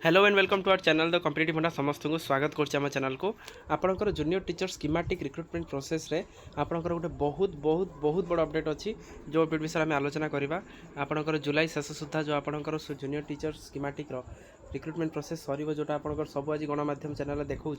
Hello and welcome to our channel the competitive funda समस्त को स्वागत करम चैनल को आपंकर junior teacher schematic recruitment process रे आपंकर गोटे बहुत बहुत बहुत बड़ अपडेट अच्छी जो अपडेट विषय में आलोचना करवा आपंकर जुलाई शेष सुधा जो आपंकर junior teacher schematic recruitment process sir जोटा आपंकर सब आज गणमाध्यम चैनल देखा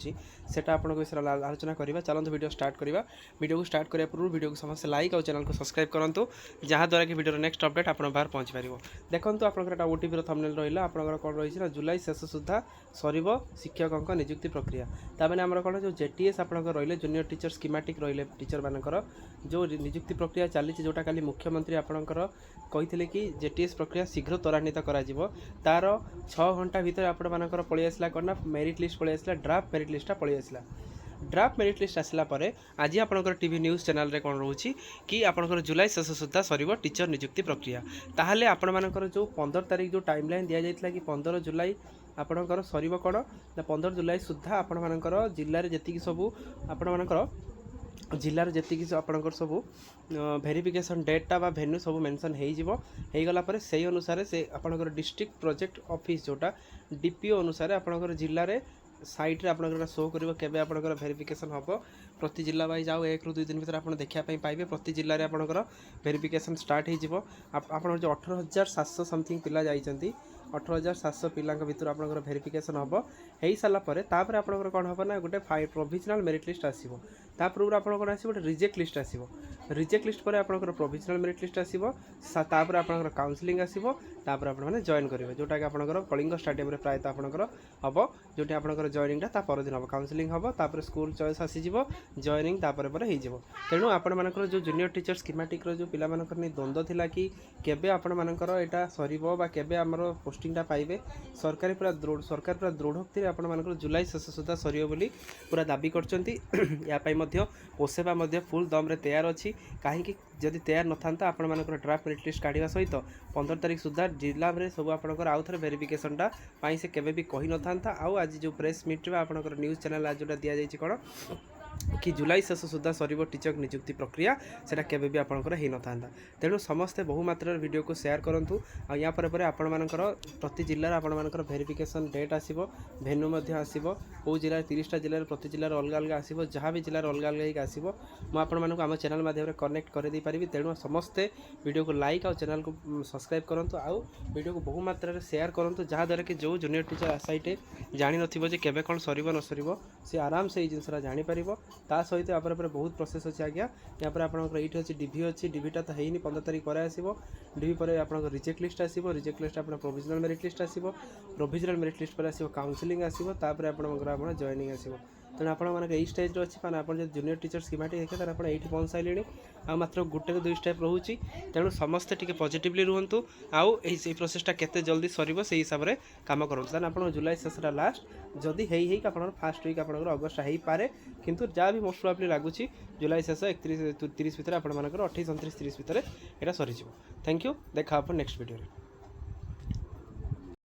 सेटा आपन विषय आलोचना करवा चलते वीडियो स्टार्ट करवा वीडियो को स्टार्ट करने पूर्व वीडियो को समस्त लाइक और चैनल को सब्सक्राइब करूँ जहाँद्वारा कि वीडियो नेक्स्ट अपडेट आप बाहर पहुँच पार देखो आपंकर ओटीपी थंबनेल रहा आपंकर कौन रही है जुलाई शेष सुधा सर शिक्षक नियुक्ति प्रक्रिया ताने आम कौन जो जेटीएस आप रही जूनियर टीचर स्कीमेटिक रही टीचर मानकर जो नियुक्ति प्रक्रिया चली जोटा काली मुख्यमंत्री आपणकर कही कि जेटीएस प्रक्रिया शीघ्र त्वरान्वित तार 6 घंटा भितर आपणकर पलि आसला कौन मेरिट लिस्ट पलि आसला ड्राफ्ट मेरिट लिस्टा पलि आसला ड्राफ्ट मेरिट लिस्ट आसला परे आज आपणकर टीवी न्यूज चैनल रे कौन रोची कि आपणकर जुलाई शेष सुधा सर टीचर नियुक्ति प्रक्रिया ताहले आपण मानकर जो 15 तारीख जो टाइमलाइन दि जाइथिला कि 15 जुलाई आपणकर सर कौन ना 15 जुलाई सुधा आपण मानकर जिले में जी सबू आपण मानकर जिलार जी आपणकर सबू भेरिफिकेशन डेटा बा भेन्यू सब मेंशन हो गला से अनुसार से आपणकर डिस्ट्रिक्ट प्रोजेक्ट ऑफिस जोटा डीपीओ अनुसार आपणकर जिले में साइट रे आपणकर शो करिवो केबे आपणकर भेरिफिकेशन हबो प्रति जिला वाइज जाओ 1 ରୁ 2 दिन भीतर आपण देखिया पई पाइबे प्रति जिल्ला रे आपणकर भेरिफिकेशन स्टार्ट हो जिवो आपण जो 18,700 समथिंग पिला जाइचंती 18,700 पिलांक भितर आपणकर भेरिफिकेशन हबो हेई साला परे तापर आपणकर कोन हबो ना गोटे प्रोविजनल मेरिट लिस्ट आसीबो तापर आपण कोन आसीबो रिजेक्ट लिस्ट आसीबो रिजेक्ट लिस्ट पर आपणकर प्रोविजनल मेरिट लिस्ट आसीबो तापर आपणकर काउंसलिंग आसीबो तापर आपण माने जॉइन करिवे जोटा कि आपणकर कलिंग स्टेडियम रे प्रायत आपणकर हबो जोटी आपणकर जॉइनिंग ता पर दिन हम काउंसलिंग हम तापर स्कूल चॉइस आसीज जॉइनिंग तापर हो तेणु आपण मानकर जो जूनियर टीचर स्कीमेटिक जो पिला मानकर नहीं द्वंद्व थिला कि केबे आपण मानकर एटा सरीबो बा केबे हमर पोस्टिंगटा पाइबे सरकार पूरा दृढ़ोक्ति आपण मानकर जुलाई शेष सुधा सरियो बोली पूरा दाबी करचंती या पई मध्य पोसेबा मध्य फुल दम रे तैयार अछि काहेकि जदि तैयार न था आपण मानकर ड्राफ्ट मेरिट लिस्ट काढ़ा सहित 15 तारीख सुधा जिला में सब आपंकर आउ थे भेरिफिकेशनटा से केबे भी कही न था आउ आज जो प्रेस मीट में आपंकर न्यूज चैनल आज जोटा दि जाइए कौन कि जुलाई शेष सुधा सर टीचर नियुक्ति प्रक्रिया से केबे भी आपंकर हो न था तेणु समस्ते बहुमात्रा वीडियो को शेयर करूँ या आपण मानकर प्रति जिले आपर भेरिफिकेशन डेट आसो भेन्यू आसो कौ जिले 30टा जिले प्रति जिले अलग अलग आसो जहाँ भी जिले अलग अलग आसो मुझे आम चैनल माध्यम कनेक्ट करदे पारि तेणु समस्ते वीडियो को लाइक और चैनल को सब्सक्राइब करूँ आउ वीडियो को बहुमात्रा शेयर करूँ जहाँद्वारा कि जो जूनियर टीचर आसाइटे जानी नथिबो जे केबे कौन सर न सर सी आराम से जिनसा जापर ता सहित या बहुत प्रोसेस अच्छे आज्ञा या ये अच्छी डीवी अच्छी डीवीटा तो है 15 तारीख पर आसो डीवी पर आप रिजेक्ट लिस्ट आसो रिजेक्ट लिस्ट आप प्रोविजनल मेरिट लिस्ट आसो प्रोविजनल मेरिट लिस्ट पर आसो काउंसलिंग आसो तापर आप जॉइनिंग आसो तेणु आपई स्टेज अच्छी मैंने आप जूनियर टीचर स्कीमेटिक देखिए आप ये पहुँच सारे आ मात्र गोटे 2 स्टेप रोचे तेणु समस्ते टी पॉजिटिवली रुहतु आउ प्रोसेसटा केते जल्दी सर से हिसाब से कम करूँ तेना आप जुलाई शेषटा लास्ट जदि आप फास्ट वीक आप अगस्ट हो पारे किंतु जहाँ भी मोस्ट प्रोबेबली लगुच जुलाई शेष 31-30 भितर आप 28-29-30 भितर यहाँ सरीज थैंक यू देखा नेक्स्ट वीडियो।